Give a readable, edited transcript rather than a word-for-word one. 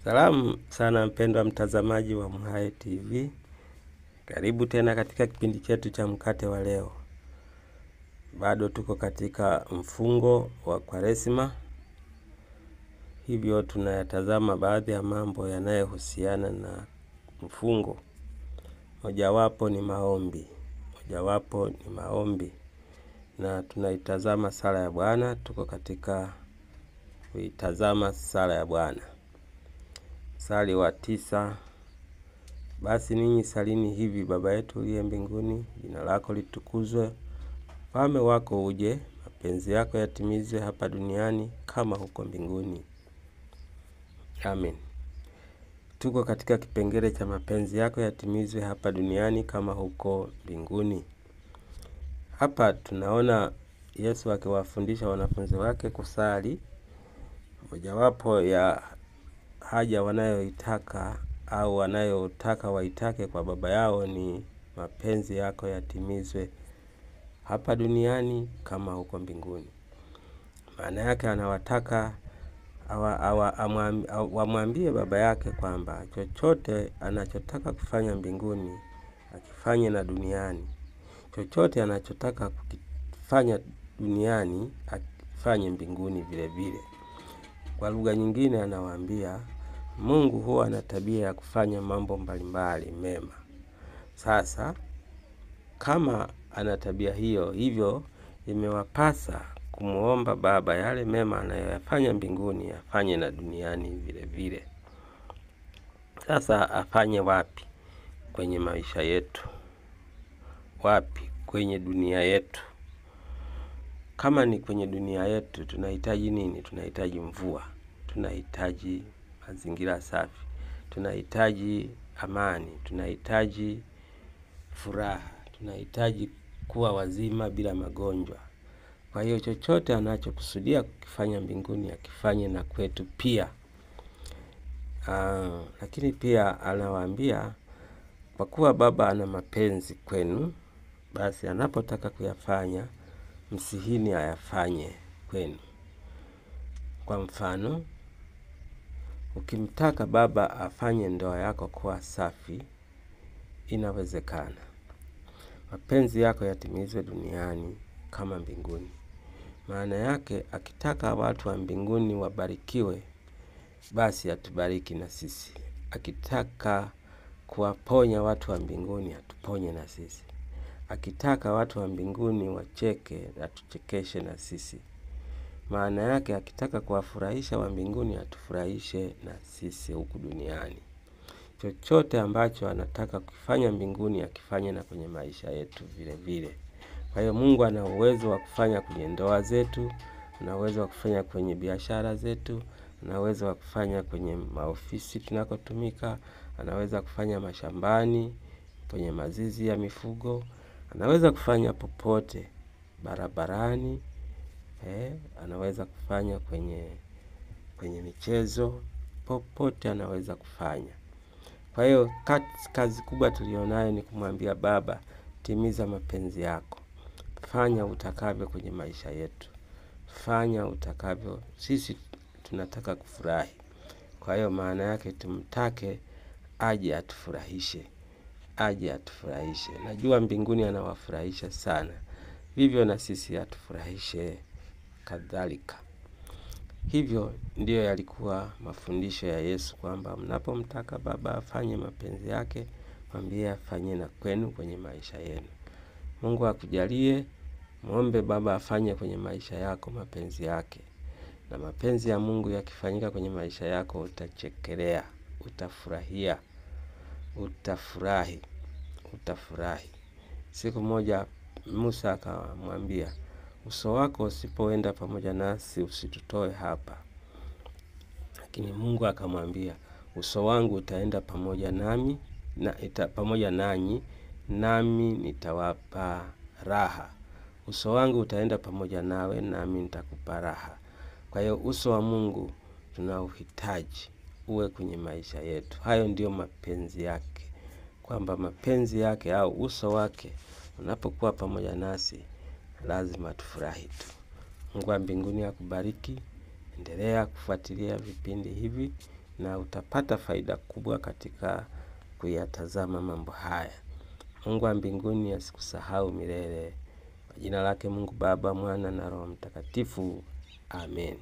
Salamu sana mpendwa mtazamaji wa MHAE TV. Karibu tena katika kipindi chetu cha mkate wa leo. Bado tuko katika mfungo wa Kwaresima. Hivyo tunayatazama baadhi ya mambo yanayohusiana na mfungo. Mojawapo ni maombi. Na tunaitazama sala ya Bwana, tuko katika kuitazama sala ya Bwana. Mstari wa 9. Basi ninyi salini hivi: Baba yetu uliye mbinguni, jina lako litukuzwe, ufalme wako uje, mapenzi yako yatimizwe hapa duniani kama huko mbinguni. Amen. Tuko katika kipengele cha mapenzi yako yatimizwe hapa duniani kama huko mbinguni. Hapa tunaona Yesu akiwafundisha wanafunzi wake kusali. Mojawapo ya haja wanayoitaka au wanayotaka waitake kwa Baba yao ni mapenzi yako yatimizwe hapa duniani kama huko mbinguni. Maana yake anawataka wamwambie Baba yake kwamba chochote anachotaka kufanya mbinguni akifanye na duniani. Chochote anachotaka kufanya duniani akifanye mbinguni vile vile. Kwa lugha nyingine anawaambia Mungu huwa ana tabia ya kufanya mambo mbalimbali mema. Sasa kama ana tabia hiyo, hivyo imewapasa kumuomba Baba yale mema anayoyafanya mbinguni afanye na duniani vile vile. Sasa afanye wapi? Kwenye maisha yetu. Wapi? Kwenye dunia yetu. Kama ni kwenye dunia yetu, tunahitaji nini? Tunahitaji mvua, tunahitaji mazingira safi, tunahitaji amani, tunahitaji furaha, tunahitaji kuwa wazima bila magonjwa. Kwa hiyo chochote anachokusudia kukifanya mbinguni akifanye na kwetu pia. Lakini pia anawaambia kwa kuwa Baba ana mapenzi kwenu, basi anapotaka kuyafanya msihini ayafanye kwenu. Kwa mfano, ukimtaka Baba afanye ndoa yako kuwa safi, inawezekana. Mapenzi yako yatimizwe duniani kama mbinguni. Maana yake akitaka watu wa mbinguni wabarikiwe, basi atubariki na sisi. Akitaka kuwaponya watu wa mbinguni, atuponye na sisi. Akitaka watu wa mbinguni wacheke, atuchekeshe na sisi. Maana yake akitaka kuwafurahisha wa mbinguni, atufurahishe na sisi huku duniani. Chochote ambacho anataka kufanya mbinguni akifanye na kwenye maisha yetu vile vile. Kwa hiyo Mungu ana uwezo wa kufanya kwenye ndoa zetu, ana uwezo wa kufanya kwenye biashara zetu, ana uwezo wa kufanya kwenye maofisi tunakotumika, anaweza kufanya mashambani, kwenye mazizi ya mifugo, anaweza kufanya popote, barabarani, anaweza kufanya kwenye michezo, popote anaweza kufanya. Kwa hiyo kazi kubwa tulionayo ni kumwambia Baba, timiza mapenzi yako. Fanya utakavyo kwenye maisha yetu. Fanya utakavyo. Sisi tunataka kufurahi. Kwa hiyo maana yake tumtake aje atufurahishe. Aje atufurahishe. Najua mbinguni anawafurahisha sana. Vivyo na sisi atufurahishe kadhalika. Hivyo ndiyo yalikuwa mafundisho ya Yesu kwamba mnapomtaka Baba afanye mapenzi yake, mwambie afanye na kwenu kwenye maisha yenu. Mungu akujalie, muombe Baba afanye kwenye maisha yako mapenzi yake. Na mapenzi ya Mungu yakifanyika kwenye maisha yako, utachekelea, utafurahia, utafurahi. Siku moja Musa akamwambia, uso wako usipoenda pamoja nasi usitutoe hapa. Lakini Mungu akamwambia, uso wangu utaenda pamoja nanyi, nami nitawapa raha. Uso wangu utaenda pamoja nawe, nami nitakupa raha. Kwa hiyo uso wa Mungu tunauhitaji uwe kwenye maisha yetu. Hayo ndio mapenzi yake. Kwamba mapenzi yake au uso wake unapokuwa pamoja nasi, lazima tufurahi tu. Mungu wa mbinguni akubariki. Endelea kufuatilia vipindi hivi na utapata faida kubwa katika kuyatazama mambo haya. Mungu wa mbinguni asikusahau milele. Kwa jina lake Mungu Baba, Mwana na Roho Mtakatifu. Amen.